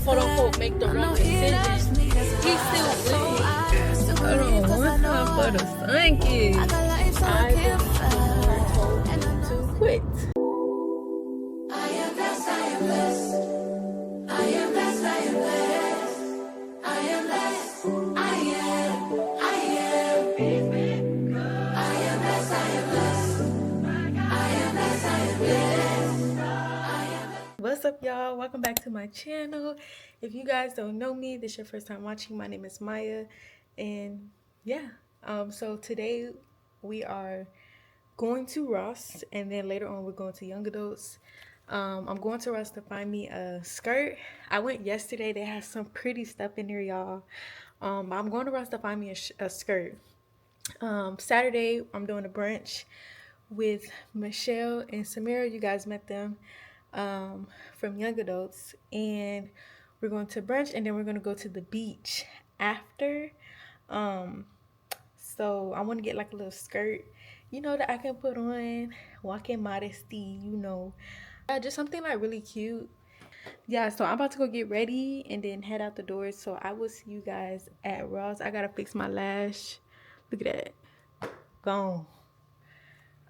quote unquote make the wrong decision, he's still with me. Hold on, one time for the sun kids. I believe the Lord told me to quit. I am blessed, I am blessed. I am blessed, I am blessed. I am blessed, I am blessed, I am blessed. I am blessed, I am blessed. What's up, y'all? Welcome back to my channel. If you guys don't know me, this is your first time watching, my name is Maya, and yeah, so today we are going to Ross, and then later on we're going to Young Adults. I'm going to Ross to find me a skirt. I went yesterday. They had some pretty stuff in there, y'all. I'm going to Ross to find me a skirt. Saturday I'm doing a brunch with Michelle and Samira. You guys met them from Young Adults, and we're going to brunch, and then we're going to go to the beach after. So I want to get like a little skirt, you know, that I can put on, walk in modesty, you know, just something like really cute. Yeah, so I'm about to go get ready and then head out the doors. So I will see you guys at Ross. I gotta fix my lash. Look at that, gone.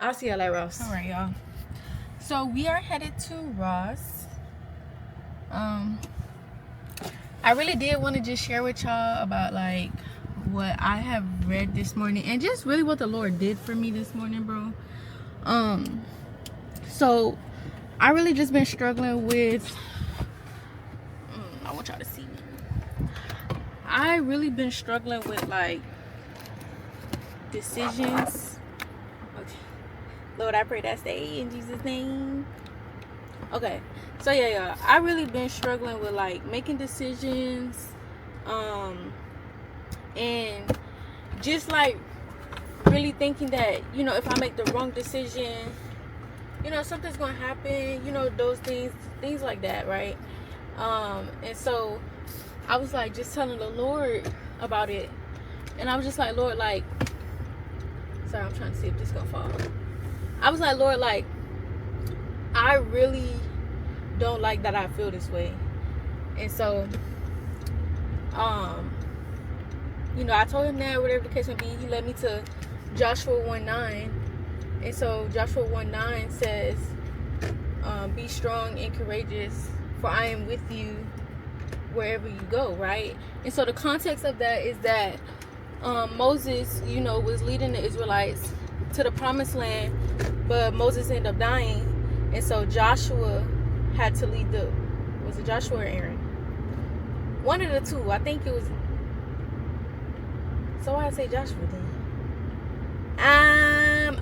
I'll see y'all at Ross. All right, y'all, so we are headed to Ross. I really did want to just share with y'all about like what I have read this morning and just really what the Lord did for me this morning, bro. So I really just been struggling with I want y'all to see me. I really been struggling with like decisions. Okay, Lord, I pray that stay in Jesus' name. Okay, so yeah, I really been struggling with like making decisions, and just like really thinking that, you know, if I make the wrong decision, you know, something's gonna happen, you know, those things like that, right? And so I was like just telling the Lord about it, and I was just like, Lord, like, sorry, I'm trying to see if this is gonna fall. I was like, Lord, like, I really don't like that I feel this way. And so you know, I told him that whatever the case may be. He led me to Joshua 1:9. And so Joshua 1:9 says, be strong and courageous, for I am with you wherever you go, right? And so the context of that is that Moses, you know, was leading the Israelites to the promised land, but Moses ended up dying. And so Joshua had to lead was it Joshua or Aaron? One of the two. I think it was. So I say Joshua then.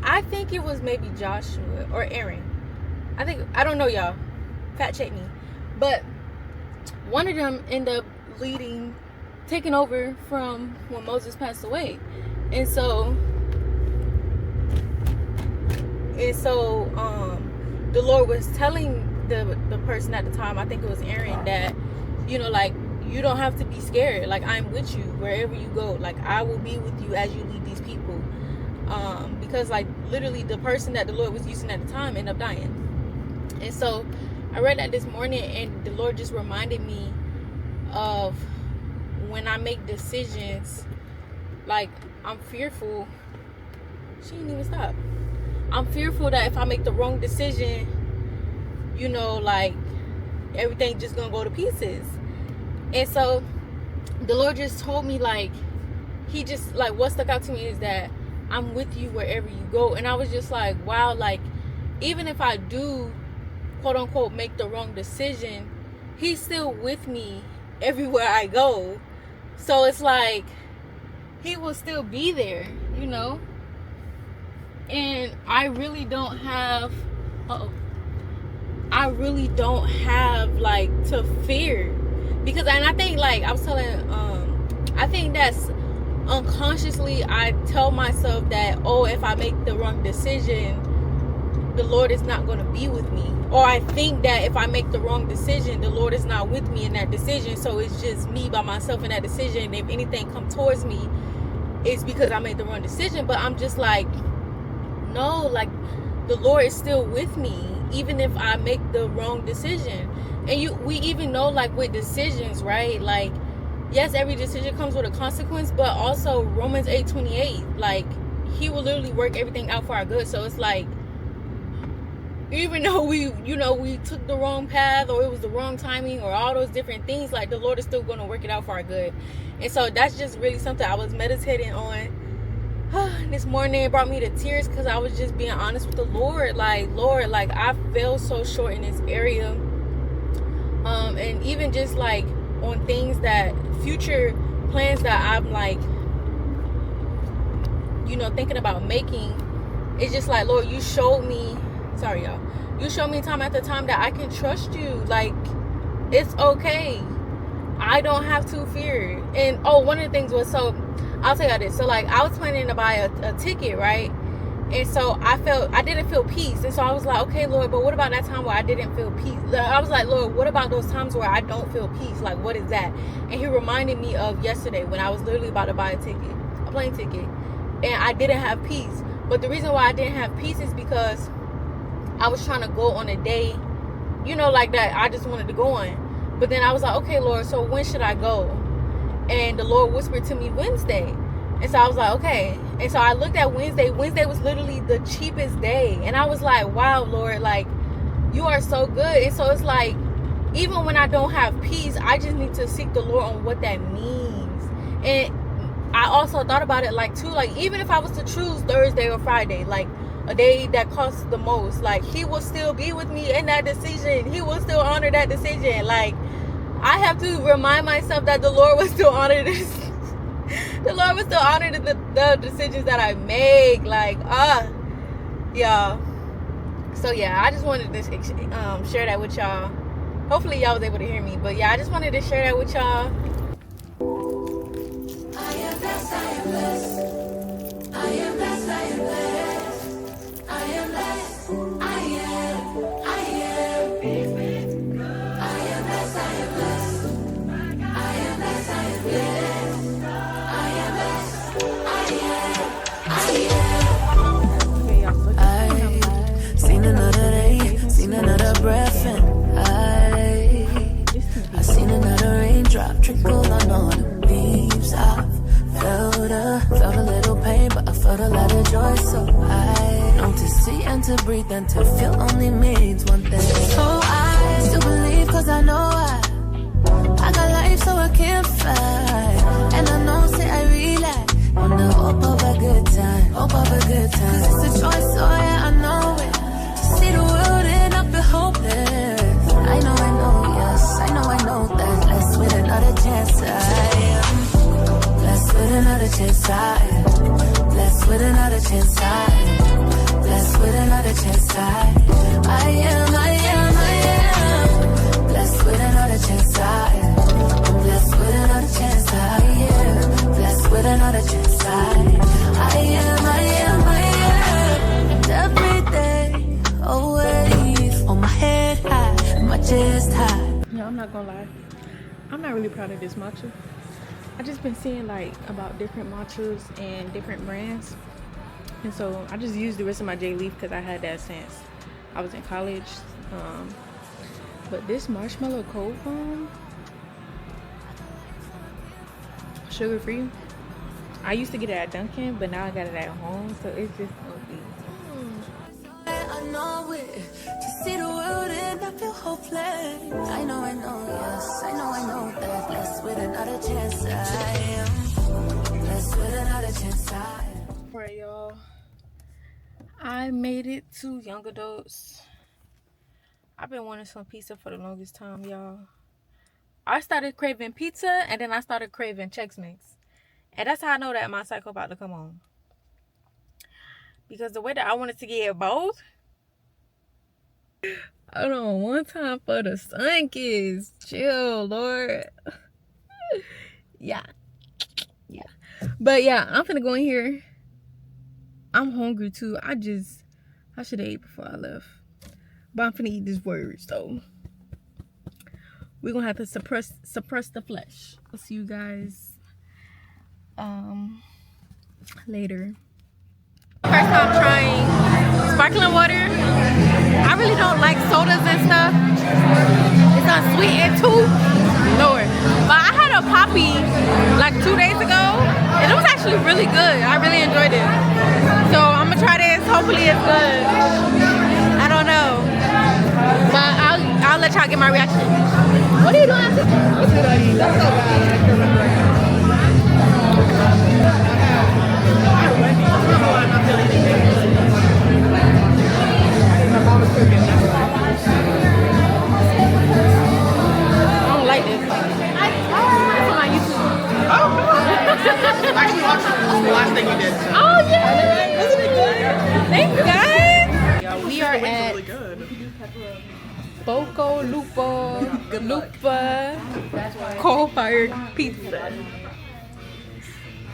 I think it was maybe Joshua or Aaron. I don't know, y'all. Fact check me. But one of them ended up taking over from when Moses passed away. And so the Lord was telling the person at the time, I think it was Aaron, that, you know, like, you don't have to be scared. Like, I'm with you wherever you go. Like, I will be with you as you lead these people. Because, like, literally the person that the Lord was using at the time ended up dying. And so I read that this morning, and the Lord just reminded me of when I make decisions, like, I'm fearful. She didn't even stop. I'm fearful that if I make the wrong decision, you know, like, everything just gonna go to pieces. And so the Lord just told me, like, he just, like, what stuck out to me is that I'm with you wherever you go. And I was just like, wow, like, even if I do, quote unquote, make the wrong decision, he's still with me everywhere I go. So it's like, he will still be there, you know? And I really don't have, like, to fear. Because, and I think, like, I was telling, I think that's unconsciously, I tell myself that, oh, if I make the wrong decision, the Lord is not going to be with me. Or I think that if I make the wrong decision, the Lord is not with me in that decision. So it's just me by myself in that decision. And if anything comes towards me, it's because I made the wrong decision. But I'm just like, no, like, the Lord is still with me, even if I make the wrong decision. And we even know, like, with decisions, right? Like, yes, every decision comes with a consequence, but also Romans 8:28, like, he will literally work everything out for our good. So it's like, even though we took the wrong path, or it was the wrong timing, or all those different things, like, the Lord is still going to work it out for our good. And so that's just really something I was meditating on this morning. It brought me to tears, because I was just being honest with the Lord. Like, Lord, like, I fell so short in this area. And even just like on things that future plans that I'm like, thinking about making, it's just like, Lord, you showed me, sorry y'all, you showed me time after time that I can trust you. Like, it's okay, I don't have to fear. And one of the things was, so I'll tell you this. So, like, I was planning to buy a ticket, right? And so I didn't feel peace. And so I was like, okay, Lord, but what about that time where I didn't feel peace? I was like, Lord, what about those times where I don't feel peace? Like, what is that? And he reminded me of yesterday, when I was literally about to buy a plane ticket, and I didn't have peace. But the reason why I didn't have peace is because I was trying to go on a day, like that I just wanted to go on. But then I was like, okay, Lord, so when should I go? And the Lord whispered to me Wednesday. And so I was like, okay. And so I looked at Wednesday. Wednesday was literally the cheapest day. And I was like, wow, Lord, like, you are so good. And so it's like, even when I don't have peace, I just need to seek the Lord on what that means. And I also thought about it, like, too, like, even if I was to choose Thursday or Friday, like, a day that costs the most, like, he will still be with me in that decision. He will still honor that decision. Like, I have to remind myself that the Lord will still honor this. The Lord will still honor the decisions that I make. Like, y'all. So yeah, I just wanted to share that with y'all. Hopefully y'all was able to hear me. But yeah, I just wanted to share that with y'all. I am blessed, I am blessed. I am blessed, I am blessed. I am blessed, I am, I am. I am blessed, I am blessed. I am blessed, I am blessed. Seen another day, seen another breath, and I seen another raindrop trickle on all the leaves. I felt a little pain, but I felt a lot of joy. So I know to see and to breathe and to feel only means one thing. So I still believe, cause I know I got life, so I can't fight. And I know, say I realize on the hope of a good time, hope of a good time. Cause it's a choice, so yeah, I know it. To see the world and not be hopeless. I know, yes, I know that. Blessed with another chance, I am. Blessed with another chance, I am. Blessed with another chance, I am. Blessed with another chance, I am. Blessed with another chance, I am. I'm blessed with another chance, I am. Blessed with another chance, I am. And every day, always on my head high, and my chest high. Yeah, I'm not gonna lie, I'm not really proud of this matcha. I just been seeing like about different matchas and different brands, and so I just used the rest of my J Leaf because I had that since I was in college. But this marshmallow cold foam, sugar free. I used to get it at Dunkin', but now I got it at home, so it's just gonna be. I know it. To see the world and I feel hopeless. I know, yes, I know that. Blessed with another chance, I am. Blessed with another chance, I am. Alright, y'all. I made it to young adults. I've been wanting some pizza for the longest time, y'all. I started craving pizza, and then I started craving Chex Mix. And that's how I know that my cycle about to come on. Because the way that I wanted to get both, hold on, one time for the sun kiss. Chill, Lord. Yeah. But yeah, I'm finna go in here. I'm hungry too. I should have ate before I left. But I'm finna eat these words though. We're gonna have to suppress the flesh. I'll see you guys later. First time trying sparkling water like sodas and stuff. It's unsweetened too. Lord. But I had a poppy like 2 days ago, and it was actually really good. I really enjoyed it. So I'm gonna try this. Hopefully it's good. I don't know. But I'll let y'all get my reaction. What are you doing? That's so bad. I don't like this. It's on YouTube. Oh, come on. I actually watched the last thing you did. Oh yeah! Isn't it good? Thanks, guys. Yeah, We are at really good. Boco Lupa coal-fired pizza.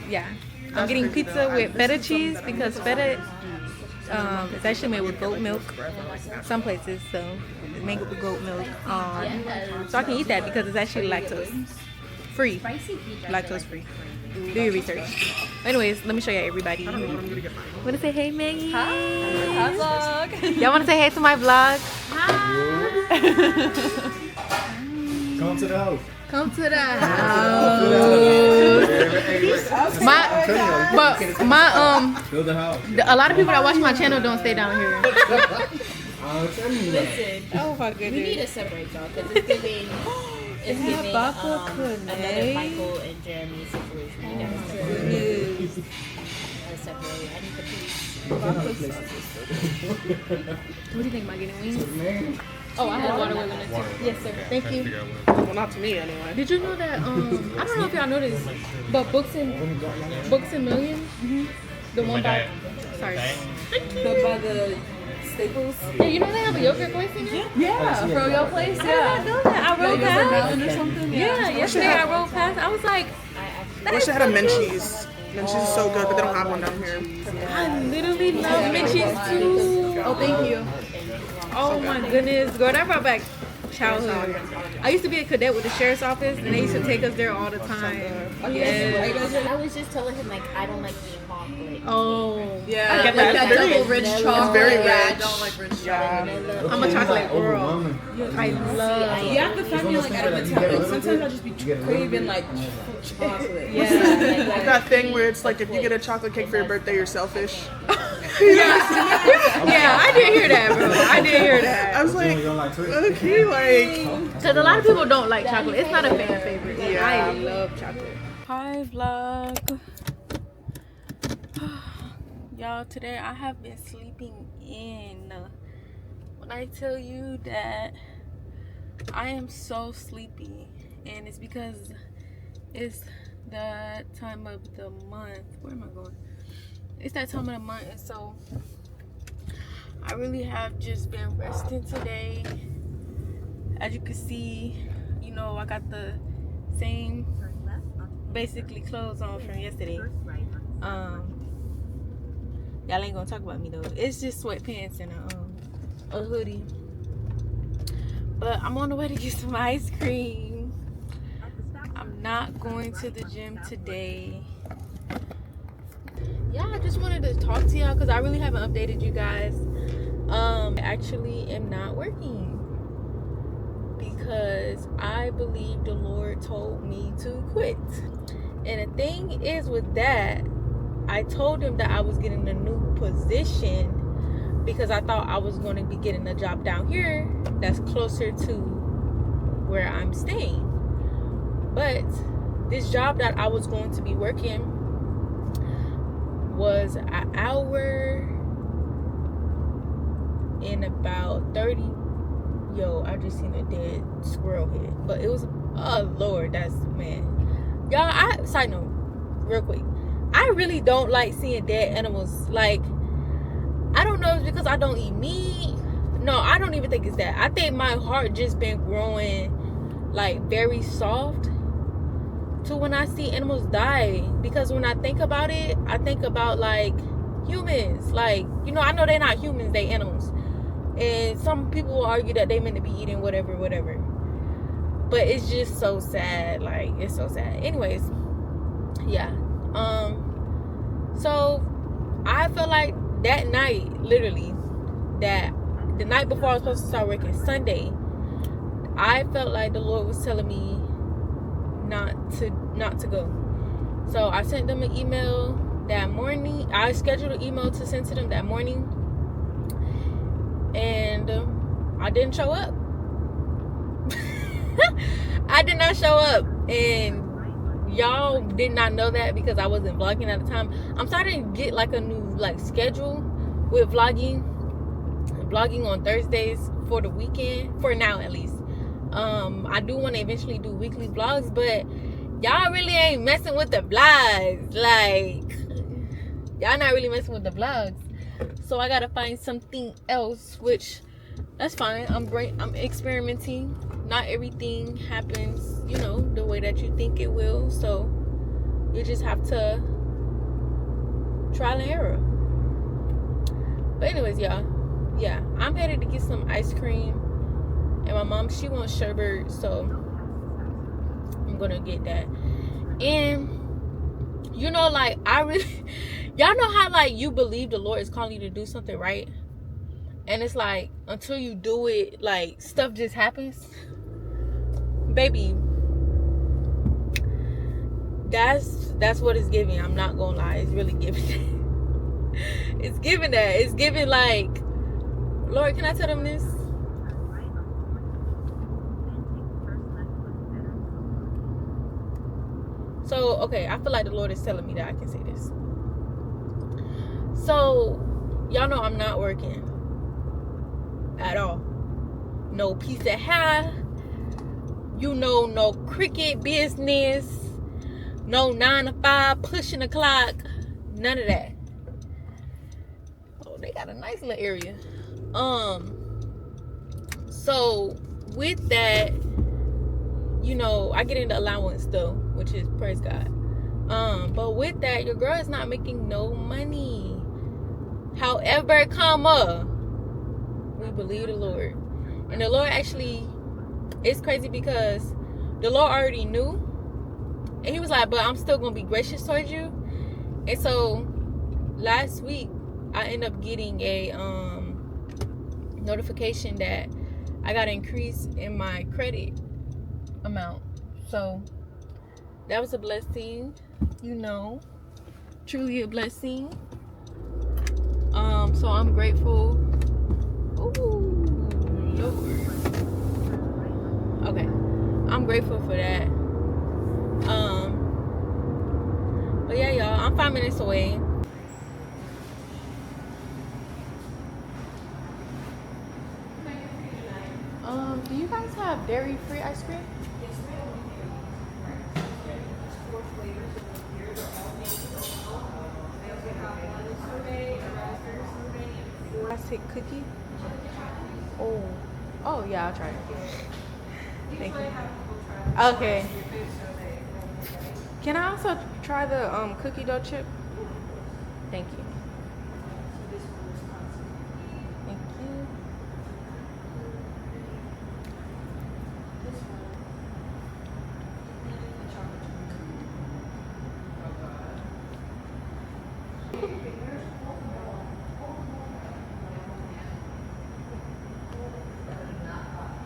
Yeah, I'm getting pizza with feta cheese because feta it's actually made with goat milk. Some places, so it's made with goat milk. So I can eat that because it's actually lactose free. Lactose free. Do your research. Anyways, let me show you everybody. Want to say hey, Maggie? Hi vlog. Y'all want to say hey to my vlog? Hi. Come to the house. Come to the house. Build the house. A lot of people that watch my channel don't stay down here. Listen, Oh my we goodness. need to separate y'all because it's giving. It's giving another Michael and Jeremy situation. We gotta separate. I need the piece. What do you think about getting wings? Oh, I had water with it too. Yes, sir. Thank you. Well, not to me anyway. Did you know that? I don't know if y'all know this, but Books and Millions, the one by the Staples. Yeah, you know they have a yogurt place in here. Yeah, Froyo place. I did not know that. I rode past. Or something. Yeah, yesterday I rode past. I was like, I wish they had a mint cheese. Mint cheese is so good, but they don't have one down here. I literally love mint cheese too. Oh, thank you. Oh my goodness, girl, that brought back childhood. I used to be a cadet with the sheriff's office, and they used to take us there all the time. Yes. I was just telling him like I don't like being chocolate. Oh, Yeah, I get like that. that Very- double rich it's chocolate. very Yeah, I rich. don't like rich Yeah. chocolate. I'm a chocolate girl. I love. You have to find me like out of the time. Like, sometimes I'll just be craving like chocolate. Yeah. That thing where it's like if you get a chocolate cake for your birthday, you're selfish. Yeah, I did hear that, bro. I did hear that. I was like, You don't like sweet? okay, like. Because a lot of people don't like chocolate. It's not a fan favorite. Yeah. I love chocolate. Hi, vlog. Y'all, today I have been sleeping in. When I tell you that I am so sleepy, and it's because it's the time of the month. Where am I going? It's that time of the month, and so I really have just been resting today. As you can see, you know, I got the same basically clothes on from yesterday. Y'all ain't gonna talk about me though. It's just sweatpants and a hoodie. But I'm on the way to get some ice cream. I'm not going to the gym today. Yeah, I just wanted to talk to y'all because I really haven't updated you guys. I actually am not working because I believe the Lord told me to quit. And the thing is with that, I told him that I was getting a new position because I thought I was going to be getting a job down here that's closer to where I'm staying. But this job that I was going to be working was an hour in about 30. Yo, I just seen a dead squirrel head. But it was, oh Lord, that's, man. Y'all, side note, real quick. I really don't like seeing dead animals. Like, I don't know if it's because I don't eat meat. No, I don't even think it's that. I think my heart just been growing, like, very soft to when I see animals die. Because when I think about it, I think about, like, humans. Like, you know, I know they're not humans, they animals. And some people will argue that they meant to be eating whatever. But it's just so sad. Like, it's so sad. Anyways, yeah. So I feel like that night, literally, that the night before I was supposed to start working, Sunday, I felt like the Lord was telling me not to go. So I sent them an email that morning. I scheduled an email to send to them that morning, and I didn't show up. I did not show up, and y'all did not know that because I wasn't vlogging at the time. I'm starting to get like a new like schedule with vlogging on Thursdays for the weekend, for now at least. I do want to eventually do weekly vlogs, but y'all really ain't messing with the vlogs. Like, y'all not really messing with the vlogs. So I gotta find something else, which that's fine. I'm experimenting. Not everything happens, you know, the way that you think it will. So you just have to trial and error. But anyways, y'all, yeah, I'm headed to get some ice cream. And my mom, she wants sherbet, so I'm gonna get that. And you know, like, y'all know how like you believe the Lord is calling you to do something, right? And it's like until you do it, like stuff just happens. Baby, that's what it's giving. I'm not gonna lie, it's really giving that. It's giving that. It's giving like, Lord, can I tell them this? So, okay, I feel like the Lord is telling me that I can say this. So, y'all know I'm not working at all. No piece of hair. You know, no cricket business. No 9 to 5, pushing the clock. None of that. Oh, they got a nice little area. So, with that, you know, I get into allowance though, which is praise God. But with that, your girl is not making no money. However, we believe the Lord. And the Lord actually, it's crazy because the Lord already knew. And he was like, but I'm still gonna be gracious towards you. And so last week I ended up getting a notification that I got an increase in my credit amount. So that was a blessing, you know, truly a blessing. So I'm grateful. Ooh, Lord. Okay, I'm grateful for that. But yeah, y'all, I'm 5 minutes away. Do you guys have dairy-free ice cream? Yes, ma'am. There's 4 flavors of here. They're all made with oatmeal. I also have one sorbet, a raspberry sorbet, and 4 Classic cookie. Oh yeah, I'll try it. Thank you. Okay. Can I also try the cookie dough chip? Thank you. Thank you.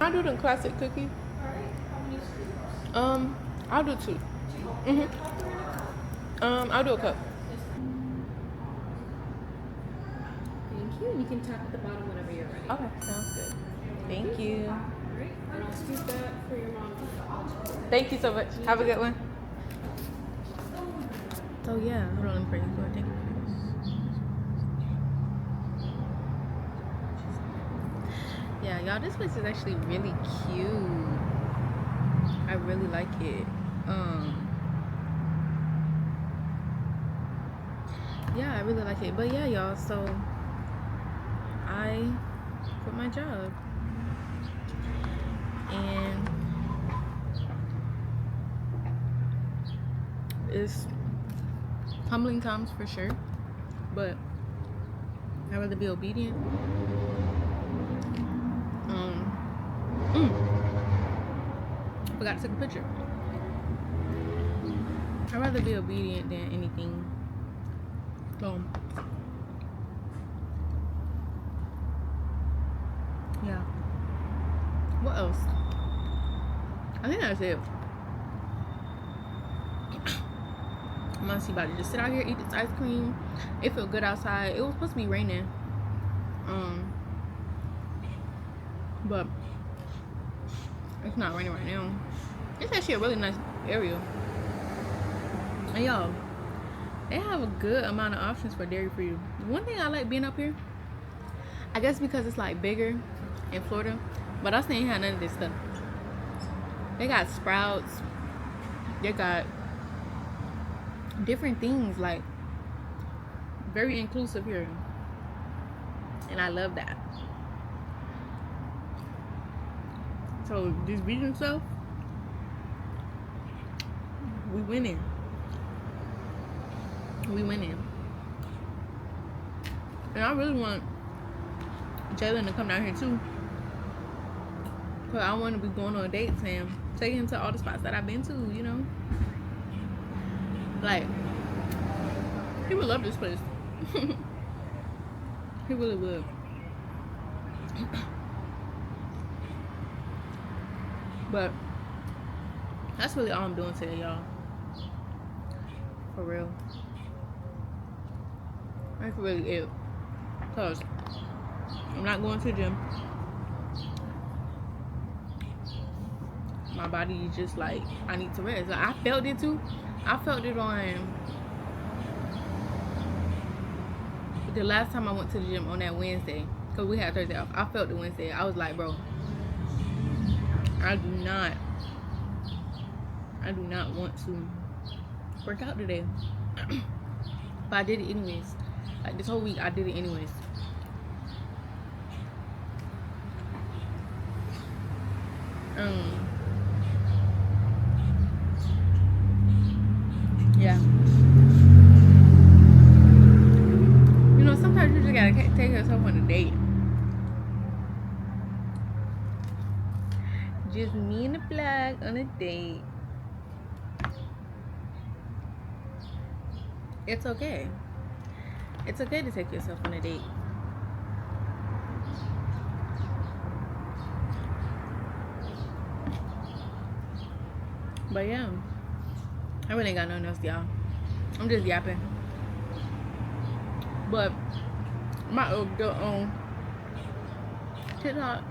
I'll do the classic cookie. I'll do 2. I'll do a cup. Thank you. You can tap at the bottom whenever you're ready. Okay, sounds good. Thank you. Alright, and I'll scoop that for your mom. Thank you so much. Have a good one. So yeah, hold on, let me pray. Lord, thank you for this. Yeah, y'all, this place is actually really cute. I really like it. Yeah, I really like it. But yeah, y'all, so I quit my job. And it's humbling times for sure, but I'd rather be obedient. Forgot to take a picture. I'd rather be obedient than anything. So What else? I think that's it. I'm gonna see about it. Just sit out here, eat this ice cream. It felt good outside. It was supposed to be raining. But it's not raining right now. It's actually a really nice area. And y'all, they have a good amount of options for dairy free. One thing I like being up here, I guess because it's like bigger in Florida, but I ain't had none of this stuff. They got Sprouts. They got different things, like very inclusive here, and I love that. So this vegan stuff, we winning. And I really want Jalen to come down here too, because I want to be going on dates and taking him to all the spots that I've been to, you know. Like, he would love this place. He really would. But that's really all I'm doing today, y'all. For real. That's really it. Cause I'm not going to the gym. My body is just like, I need to rest. Like, I felt it too. I felt it on the last time I went to the gym on that Wednesday, because we had Thursday off. I felt it Wednesday. I was like, bro, I do not want to work out today. But I did it anyways. Like, this whole week I did it anyways. Yeah. You know, sometimes you just gotta take yourself on a date. Just me and the flag on a date. It's okay. It's okay to take yourself on a date. But yeah, I really ain't got nothing else, y'all. I'm just yapping. But my TikTok,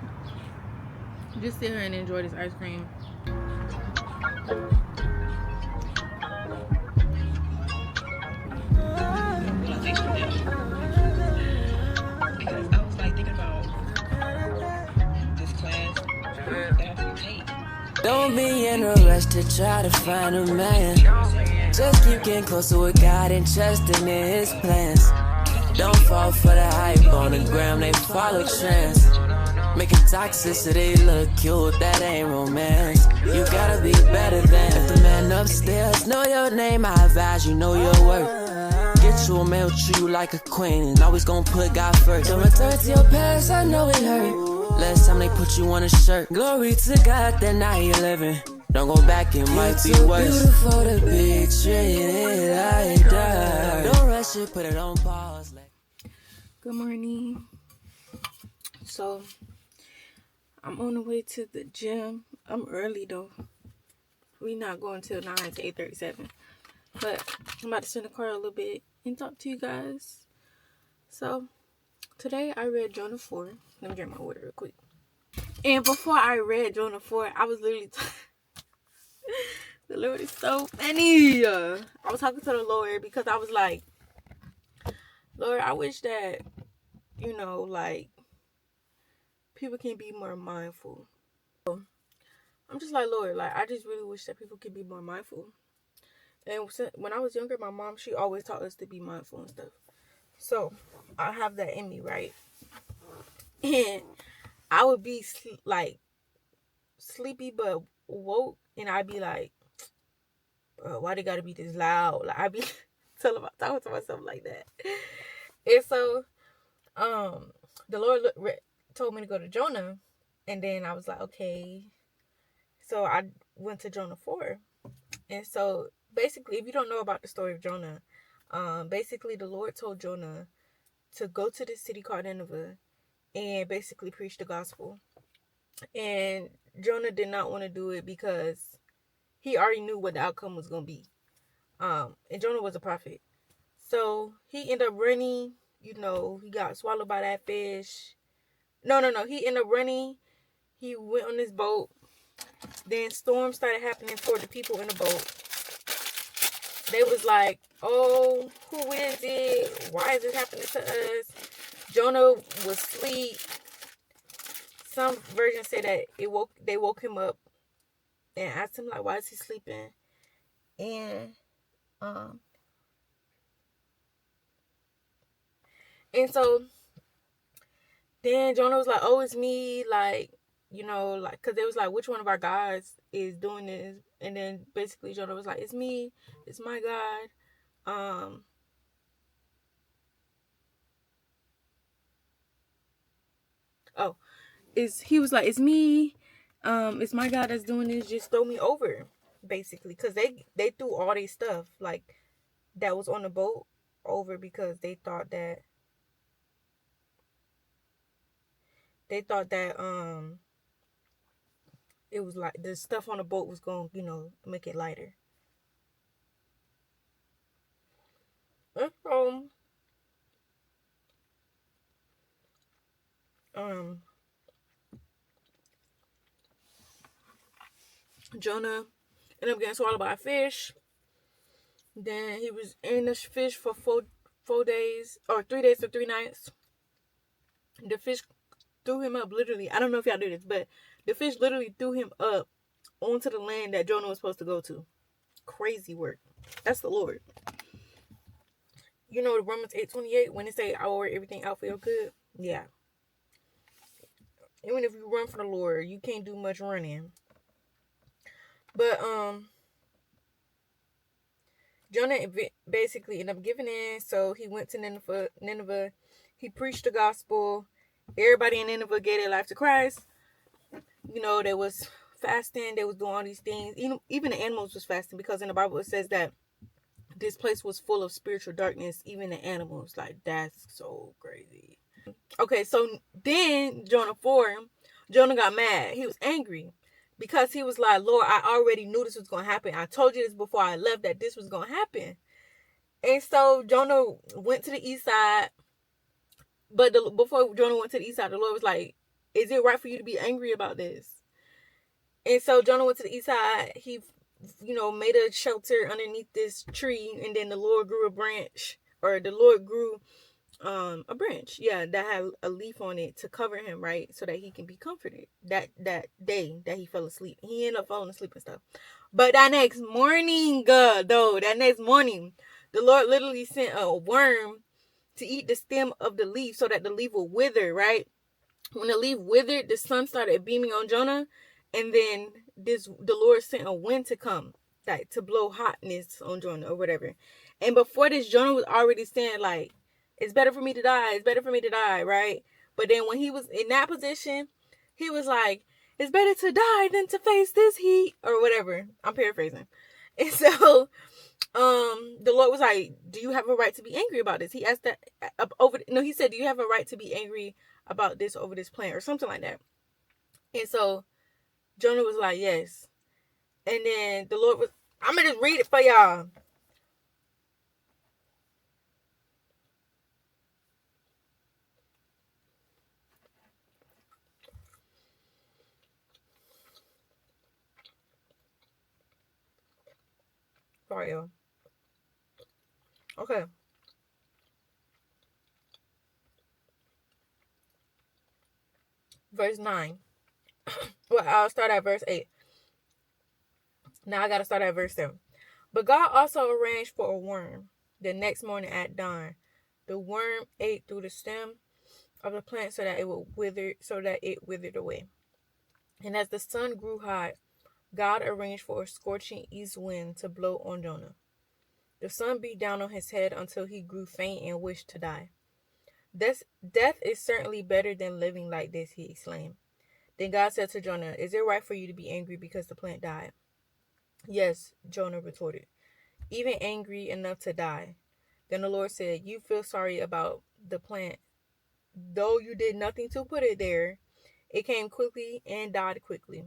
just sit here and enjoy this ice cream. Because I was like thinking about this class that we take. Don't be in a rush to try to find a man. Just keep getting closer with God and trusting in His plans. Don't fall for the hype on the gram, they follow trends. Making toxicity look cute, that ain't romance. You gotta be better than if the man upstairs know your name, I advise you know your worth. Get you a man who treat you like a queen and always gonna put God first. Don't return to your past, I know it hurt. Last time they put you on a shirt. Glory to God that now you're living. Don't go back, it might be worse. Beautiful to be treated like that. Don't rush it, put it on pause. Good morning. So I'm on the way to the gym. I'm early though. We not going till 9 to 8:37. But I'm about to sit in the car a little bit and talk to you guys. So today I read Jonah 4. Let me drink my water real quick. And before I read Jonah 4, I was literally the Lord is so funny. I was talking to the Lord because I was like, Lord, I wish that, you know, like, people can be more mindful. So, I'm just like, Lord, like, I just really wish that people could be more mindful. And when I was younger, my mom, she always taught us to be mindful and stuff. So, I have that in me, right? And I would be, like, sleepy but woke, and I'd be like, why they gotta be this loud? Like, I'd be talking to myself like that. And so, the Lord told me to go to Jonah, and then I was like, okay. So I went to Jonah 4. And so basically, if you don't know about the story of Jonah, basically the Lord told Jonah to go to this city called Nineveh and basically preach the gospel. And Jonah did not want to do it because he already knew what the outcome was going to be. And Jonah was a prophet. So he ended up running. He got swallowed by that fish. No. He ended up running. He went on this boat. Then storms started happening for the people in the boat. They was like, "Oh, who is it? Why is this happening to us?" Jonah was asleep. Some versions say that they woke him up and asked him like, "Why is he sleeping?" And so then Jonah was like, "Oh, it's me," like, because they was like, "Which one of our gods is doing this?" And then basically Jonah was like, "It's me, it's my God." He was like, "It's me, it's my God that's doing this. Just throw me over," basically, because they threw all their stuff like that was on the boat over because they thought that it was like the stuff on the boat was going to make it lighter. And so Jonah ended up getting swallowed by a fish. Then he was in the fish for 4 days or 3 days or 3 nights. The fish threw him up literally. I don't know if y'all do this, but the fish literally threw him up onto the land that Jonah was supposed to go to. Crazy work. That's the Lord. Romans 8:28 when it say, "I will work everything out for your good." Yeah. Even if you run from the Lord, you can't do much running. But Jonah basically ended up giving in, so he went to Nineveh. He preached the gospel. Everybody in Nineveh gave their life to Christ. They was fasting. They was doing all these things. Even the animals was fasting, because in the Bible it says that this place was full of spiritual darkness. Even the animals, like, that's so crazy. Okay, so then Jonah got mad. He was angry because he was like, "Lord, I already knew this was going to happen. I told you this before I left, that this was going to happen." And so Jonah went to the east side. But before Jonah went to the east side, the Lord was like, "Is it right for you to be angry about this?" And so Jonah went to the east side. He, made a shelter underneath this tree. And then the Lord grew a branch, or the Lord grew a branch, that had a leaf on it to cover him, right, so that he can be comforted that day that he fell asleep. He ended up falling asleep and stuff. But that next morning, the Lord literally sent a worm to eat the stem of the leaf so that the leaf will wither, right? When the leaf withered, the sun started beaming on Jonah, and then the Lord sent a wind to come, like, to blow hotness on Jonah or whatever. And before this, Jonah was already saying, like, "It's better for me to die. It's better for me to die," right? But then when he was in that position, he was like, "It's better to die than to face this heat," or whatever. I'm paraphrasing. And so the Lord was like, "Do you have a right to be angry about this?" He asked that he said, "Do you have a right to be angry about this over this plant," or something like that. And so Jonah was like, "Yes." And then the Lord was, I'm gonna just read it for y'all. Sorry, y'all. Okay. Verse 9. Well, I'll start at verse 8. Now I gotta start at verse 7. But God also arranged for a worm the next morning at dawn. The worm ate through the stem of the plant so that it withered away. And as the sun grew hot, God arranged for a scorching east wind to blow on Jonah. The sun beat down on his head until he grew faint and wished to die. Death is certainly better than living like this, he exclaimed. Then God said to Jonah, "Is it right for you to be angry because the plant died?" "Yes," Jonah retorted, "even angry enough to die." Then the Lord said, "You feel sorry about the plant, though you did nothing to put it there. It came quickly and died quickly.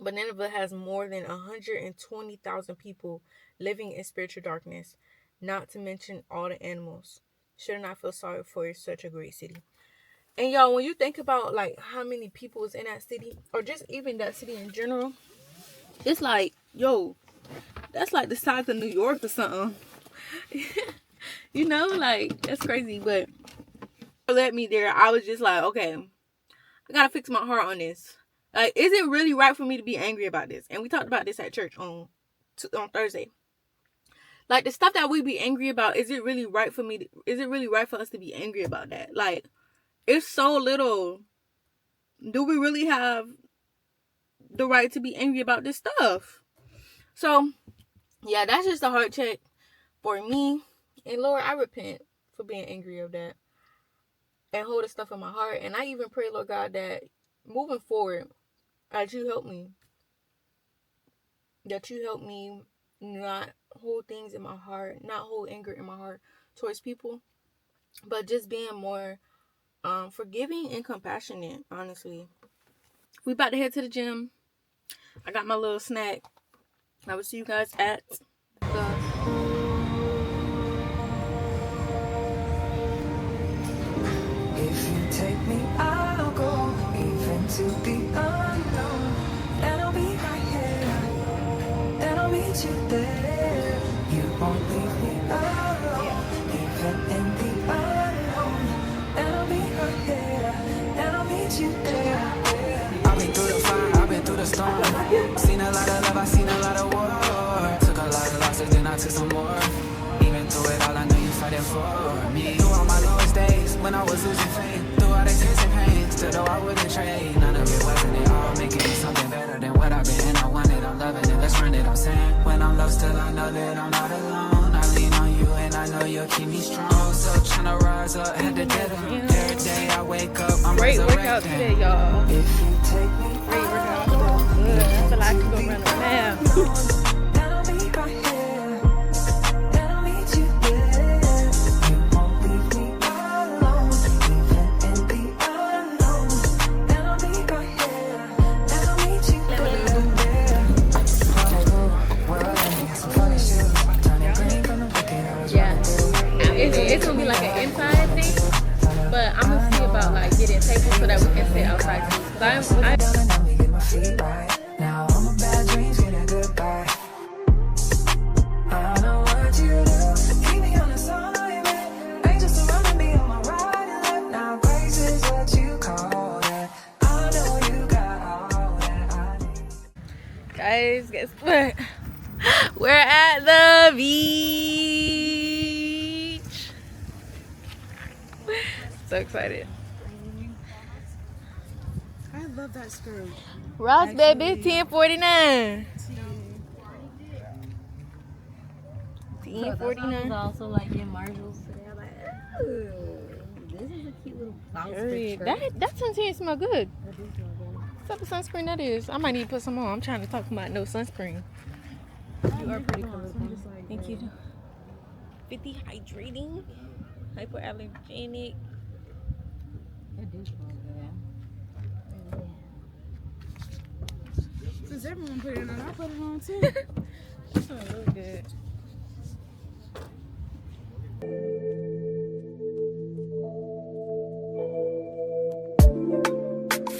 But Nineveh has more than 120,000 people living in spiritual darkness, not to mention all the animals. Should not feel sorry for such a great city. And y'all, when you think about like how many people is in that city, or just even that city in general, it's like, yo, that's like the size of New York or something. You know, like, that's crazy. But let me there, I was just like, okay, I gotta fix my heart on this. Like, is it really right for me to be angry about this? And we talked about this at church on Thursday. Like, the stuff that we be angry about, is it really right for us to be angry about that? Like, it's so little. Do we really have the right to be angry about this stuff? So, yeah, that's just a heart check for me. And Lord, I repent for being angry of that and holding stuff in my heart. And I even pray, Lord God, that moving forward, that you help me not hold things in my heart, not hold anger in my heart towards people, but just being more forgiving and compassionate, honestly. We about to head to the gym. I got my little snack. I will see you guys at the... If you take me, I'll go even to the unknown. And I'll be right here, and I'll meet you there. You won't leave me alone, even in the unknown. And I'll be right here, and I'll meet you there. I've been through the fire, I've been through the storm. Seen a lot of love, I've seen a lot of war. Took a lot of losses, then I took some more. Even through it all, I know you fighting for me. Through all my lowest days, when I was losing faith, through all the tears and pain, still though I wouldn't trade. None of it wasn't it all, making me something better than what I've been. And I want it, I'm loving it, let's run it, I'm saying. When I'm low, still I know that I'm not alone. I lean on you and I know you'll keep me strong. So tryna rise up, had to get up. Every day I wake up, I'm Great resurrecting. workout today, y'all. If you take me, Great workout. Good. I feel like I can go run around. and I'll be right here, and I'll meet you there. You won't leave me alone, even in the unknown. And I'll be right here, and I'll meet you there. Some funny shoes, turning green from the wicked. Yeah. It's gonna be like an inside thing, but I'm gonna see about like getting tables so that we can sit outside too. Cause Let me get my feet right. Now all my bad dreams get a goodbye. I know what you do. Keep me on assignment. Angels surrounding me on my right and left. Now grace is what you call that. I know you got all that I need. guys, guess what? We're at the beach. So excited. I love that skirt. Ross, baby, 1049. So that's why I was 1049. also like in Marshalls today. I'm like, ooh, this is a cute little bounce picture. That sunscreen smell good. That do smell good. What type of sunscreen that is? I might need to put some on. I'm trying to talk about no sunscreen. You are pretty cool. Thank you. 50 hydrating, hypoallergenic. It do smell good. Since everyone put it on, I put it on too. That smells really good.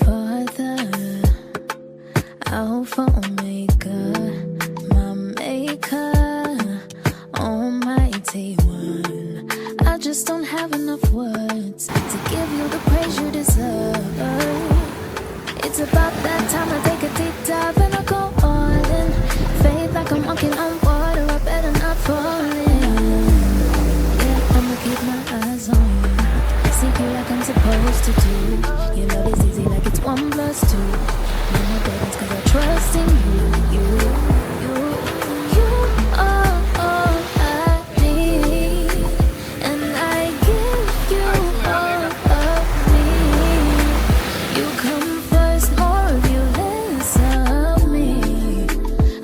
Father, Alpha, Omega, my maker, Almighty One. I just don't have enough words to give you the praise you deserve. It's about that time I take a deep dive and I go all in. Faith like I'm walking on water, I better not fall in. Yeah, I'ma keep my eyes on you. Seek you like I'm supposed to do. You know this easy like it's 1 + 2. No more deadends 'cause I trust in you. You are all I need. And I give you all of me. You come first, more of you, less of me.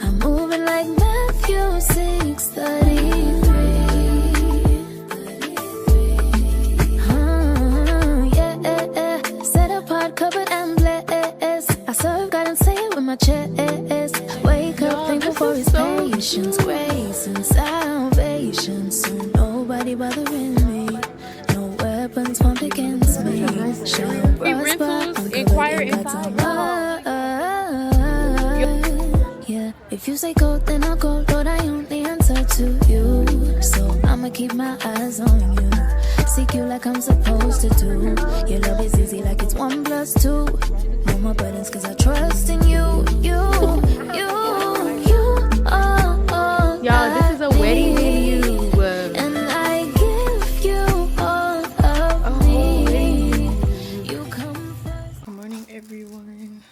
I'm moving like Matthew 6:33. Yeah, set apart, covered and blessed. Free rentals, inquire inside. Yeah, if you say go, then I'll go. Lord, I only answer to you. So I'ma keep my eyes on you. Seek you like I'm supposed to do. Your love is easy like it's 1 + 2. No more burdens cause I trust in you. Y'all, this is a wedding venue. And I give you all of me. You come first. Good morning, everyone.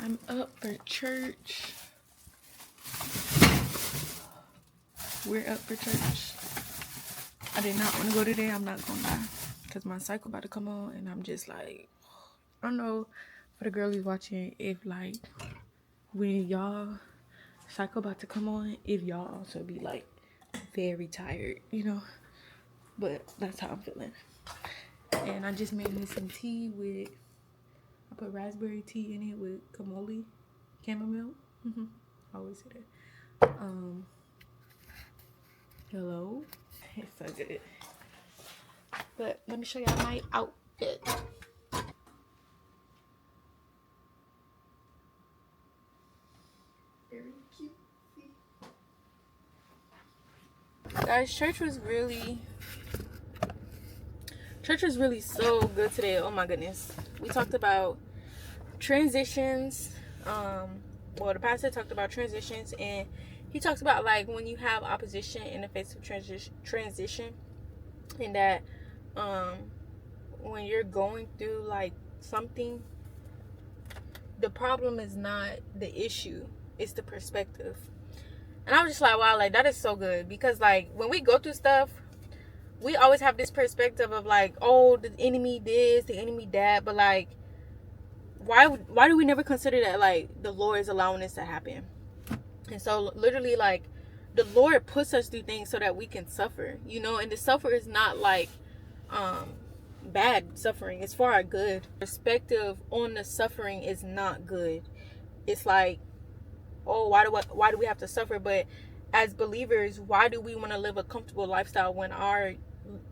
I'm up for church. We're up for church. I did not want to go today. I'm not gonna lie, because my cycle about to come on, and I'm just like, I don't know for the girlies watching if like when y'all cycle about to come on, if y'all also be like very tired, you know. But that's how I'm feeling. And I just made me some tea with, I put raspberry tea in it with chamomile. I always say that. Hello. It's so good. But let me show y'all my outfit. Very cute. Guys, church was really so good today. Oh my goodness. We talked about transitions. Well, the pastor talked about transitions, and he talks about like when you have opposition in the face of transition, and that when you're going through like something, the problem is not the issue, it's the perspective. And I was just like, wow, like that is so good, because like when we go through stuff, we always have this perspective of like, oh, the enemy this, the enemy that, but like why do we never consider that like the Lord is allowing this to happen? And so literally like the Lord puts us through things so that we can suffer, you know. And the suffer is not like bad suffering, it's for our good. Perspective on the suffering is not good. It's like, oh, why do we have to suffer? But as believers, why do we want to live a comfortable lifestyle when our,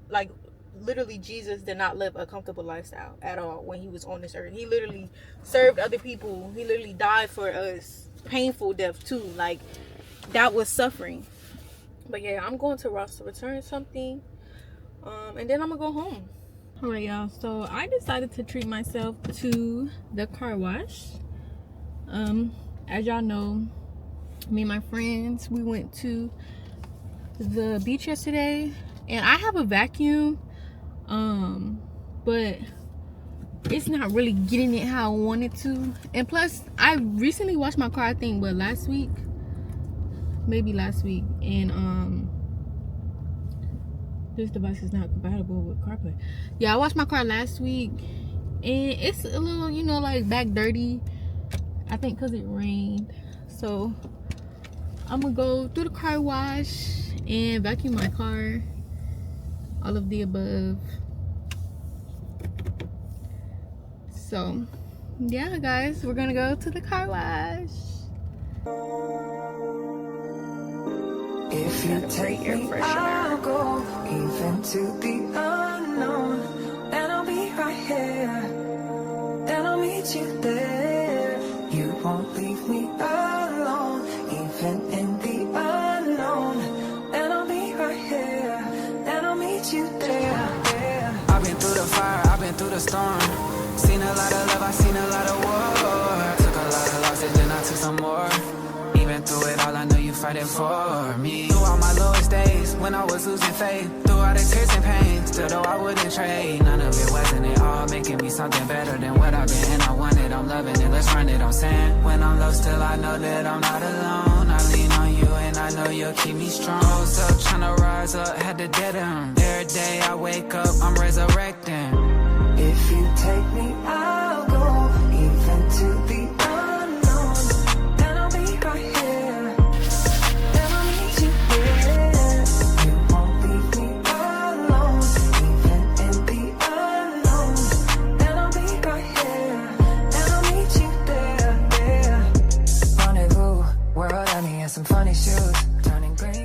like, literally Jesus did not live a comfortable lifestyle at all when he was on this earth. He literally served other people. He literally died for us. Painful death too. Like, that was suffering. But yeah, I'm going to Ross to return something, and then I'm gonna go home. All right, y'all, so I decided to treat myself to the car wash. As y'all know, me and my friends, we went to the beach yesterday, and I have a vacuum, but it's not really getting it how I want it to. And plus, I recently washed my car, I think, but last week, and this device is not compatible with CarPlay. Yeah, I washed my car last week, and it's a little, you know, like back dirty, I think because it rained. So I'm gonna go through the car wash and vacuum my car, all of the above. So yeah, guys, we're gonna go to the car wash. If you take me, I'll go even to the unknown, and I'll be right here, and I'll meet you there. You won't leave me alone, even in the unknown, and I'll be right here, and I'll meet you there. I've been through the fire, I've been through the storm, seen a lot of love, I've seen a lot of war, took a lot of losses, then I took some more. Even through it all, I know you fighting for me. Through all my lowest days, when I was losing faith, through all the tears and pain, still though I wouldn't trade. None of it wasn't it all, making me something better than what I've been. And I want it, I'm loving it, let's run it, I'm saying. When I'm low, still I know that I'm not alone. I lean on you and I know you'll keep me strong. Rose up, tryna rise up, had to dead end. Every day I wake up, I'm resurrecting. If you take me, I'll go even to the some funny shoes, turning green.